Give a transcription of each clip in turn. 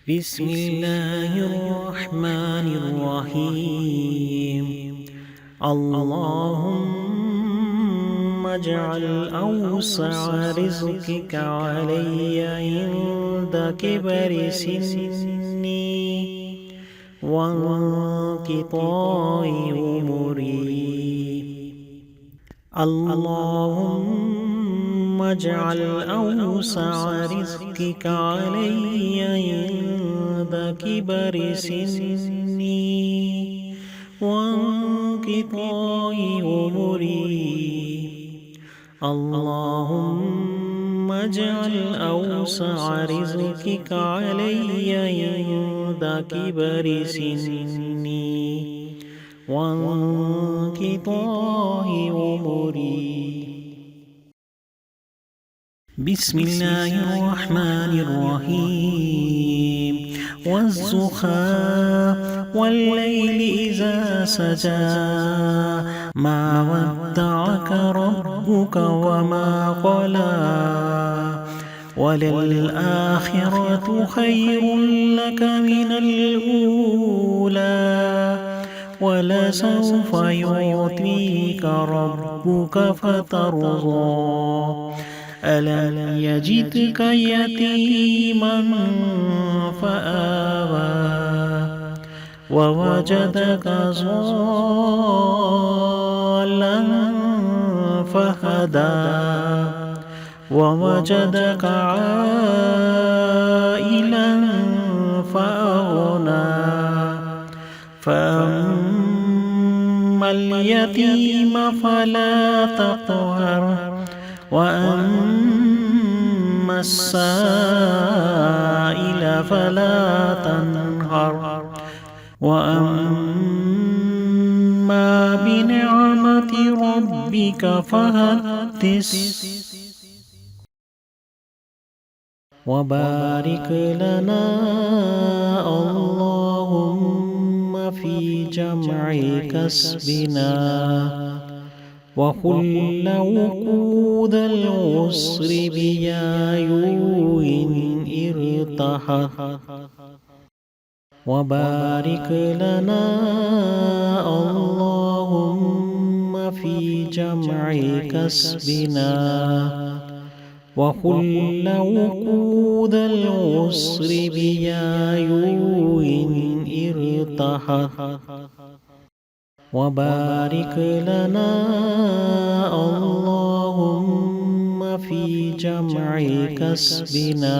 بسم الله الرحمن الرحيم. اللهم اجعل أوسع رزقك علي عند كبر سني وانقطاع عمري. اللهم اجعل أوسع رزقك علي عند كبر سني وانقطاع عمري. اللهم اجعل أوسع رزقك علي عند كبر سني وانقطاع عمري. بسم الله الرحمن الرحيم. والضحى والليل إذا سجى ما ودعك ربك وما قلى وللآخرة خير لك من الأولى ولسوف يعطيك ربك فترضى. ألم يجدك يتيما فآوى ووجدك ضالا فهدى ووجدك عائلا فأغنى. فأما اليتيم فلا تقهر وأما السائل فلا تنهر وأما بنعمة ربك فحدث. وبارك لنا اللهم في جمع كسبنا وكل وقود العسر بيايو ارتحت. وبارك لنا اللهم في جمع كسبنا وكل وقود العسر بيايو ارتحت. وبارك لنا اللهم في جمع كسبنا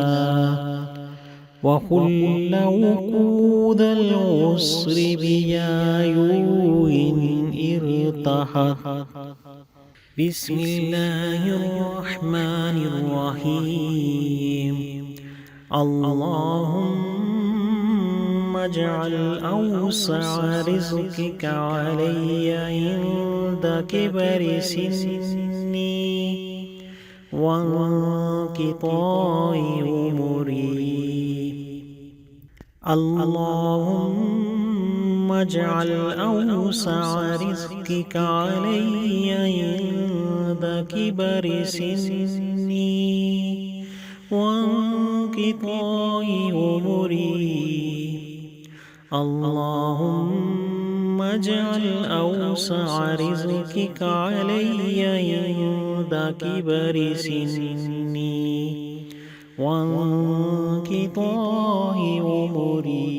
وكل وقود العسر بيايو ارتحت. بسم الله الرحمن الرحيم. اللهم اجعل أوسع رزقك علي عند كبر سني وانقطاع عمري. اللهم اجعل أوسع رزقك علي عند كبر سني وانقطاع عمري. اللهم اجعل أوسع رزقك علي عند كبر سني وانقطاع عمري.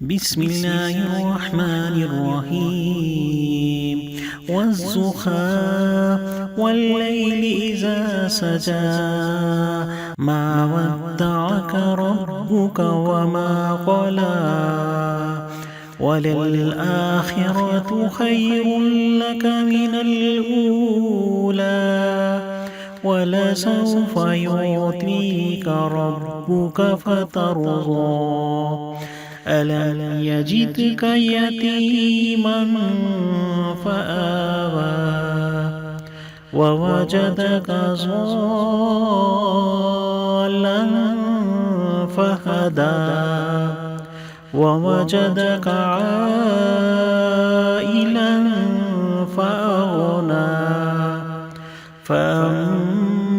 بسم الله الرحمن الرحيم. والضحى والليل إذا سجى ما ودعك ربك وما قلى وللآخرة خير لك من الأولى ولسوف يعطيك ربك فترضى. ألم يجدك يتيما فآوى ووجدك ضالا فهدى ووجدك عائلا فأغنى. فأما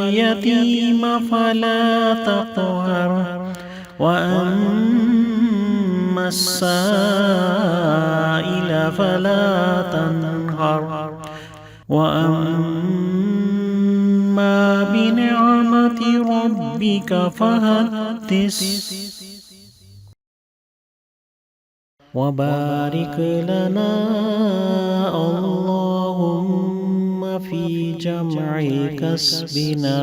اليتيم فلا تقهر وأما السائل فلا تنهر وأما بنعمة ربك فحدث وبارك لنا اللهم في جمع كسبنا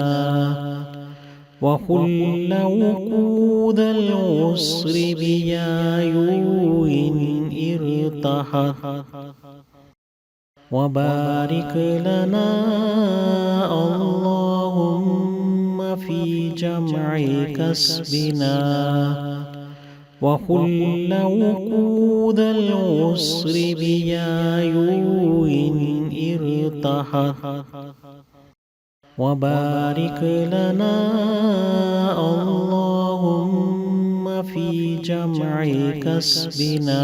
وكل وقود العسر بيايو ارتحت وبارك لنا اللهم في جمع كسبنا وكل وقود العسر بيايو ارتحت وبارك لنا اللهم في جمع كسبنا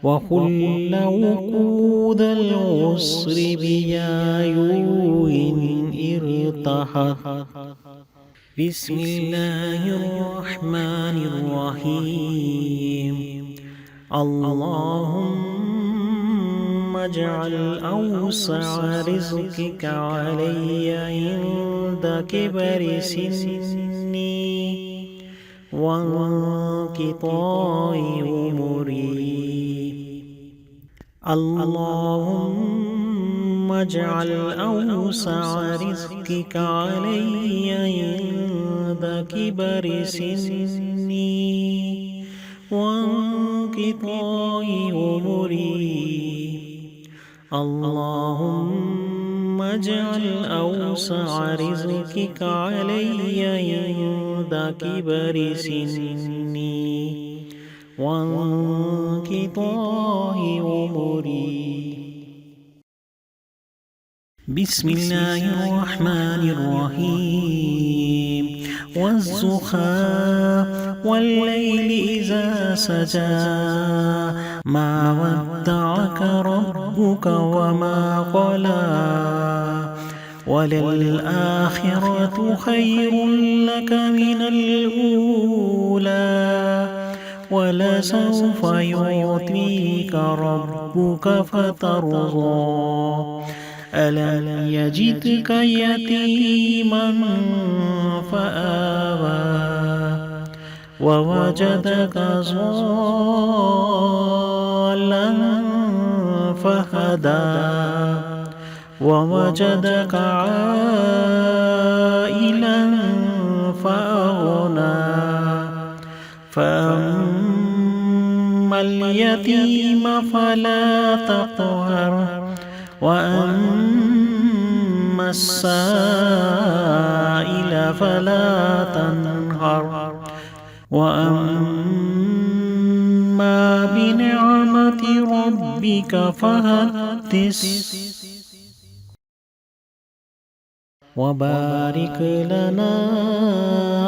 وكل وقود العسر بيايو ارتحت بسم الله الرحمن الرحيم اللهم اجعل أوسع رزقك علي عند كبر سني وانقطاع عمري اللهم اجعل أوسع رزقك علي عند كبر سني وانقطاع عمري اللهم اجعل أوسع رزقك علي عند كبر سني وانقطاع عمري بسم الله الرحمن الرحيم والضحى والليل إذا سجى ما ودعك ربك وما قلى وللآخرة خير لك من الأولى ولسوف يعطيك ربك فترضى ألم يجدك يتيما فآوى ووجدك ضالا فهدى ووجدك عائلا فأغنى فأما اليتيم فلا تقهر وأما السائل فلا تنهر وأما بنعمة ربك فحدث وبارك لنا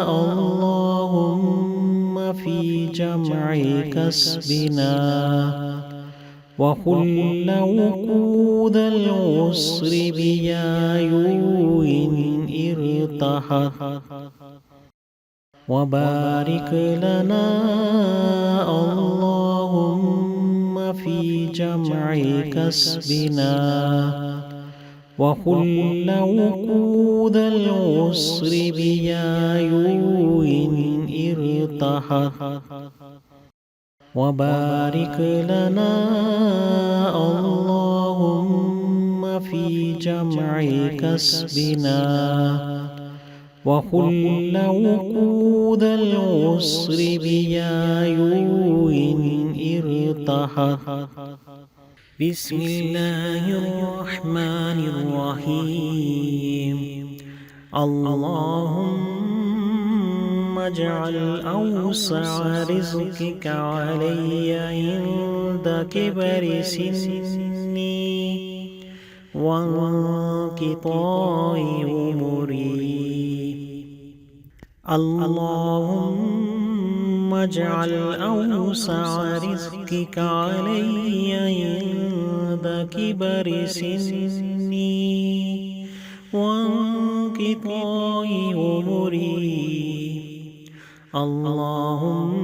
اللهم في جمع كسبنا وكل وقود العسر بيايو ارتحت وبارك لنا اللهم في جمع كسبنا وكل وقود العسر بيايو ارتحت وبارك لنا اللهم في جمع كسبنا وكل وقود العسر بيايو ارتحت بسم الله الرحمن الرحيم اللهم اجعل أوسع رزقك علي عند كبر سني وانقطاع عمري اللهم اجعل أوسع رزقك علي عند كبر سني وانقطاع عمري. اللهم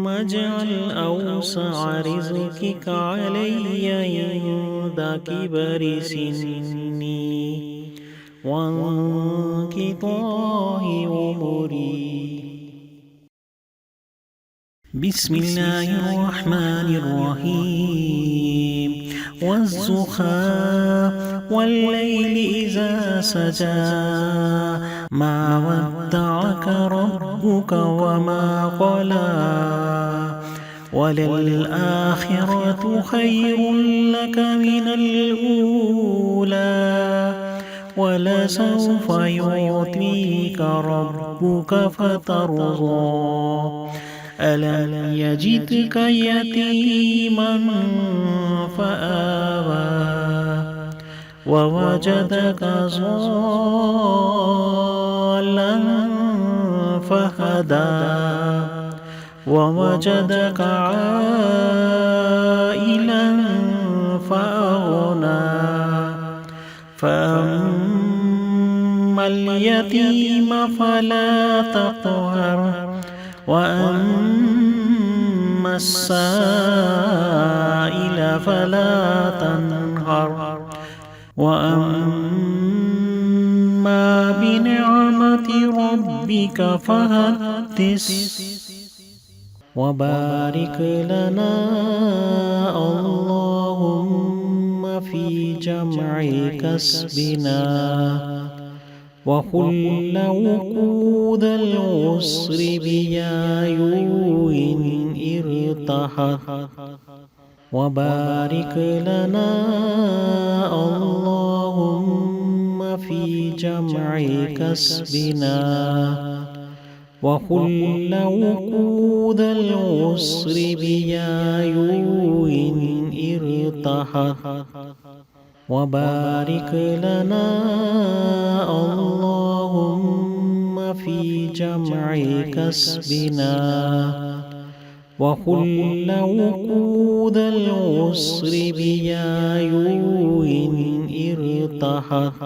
اجعل أوسع رزقك علي عند كبر سني وانقطاع عمري. بسم الله الرحمن الرحيم. والضحى والليل إذا سجى ما ودعك ربك وما قلى وللآخرة خير لك من الأولى ولسوف يعطيك ربك فترضى. ألم يجدك يتيما فآوى ووجدك ضالا فهدى ووجدك عائلا فأغنى. فأما اليتيم فلا تقهر وأما السائل فلا تنهر وأما بنعمة ربك فحدث. وبارك لنا اللهم في جمع كسبنا وحل وقود العسر بيايوء ارتحت. وبارك لنا اللهم في جمع كسبنا وحل وقود العسر بيايوء ارتحت. وبارك لنا اللهم في جمع كسبنا وحل وقود العسر بيايوء ارتحت.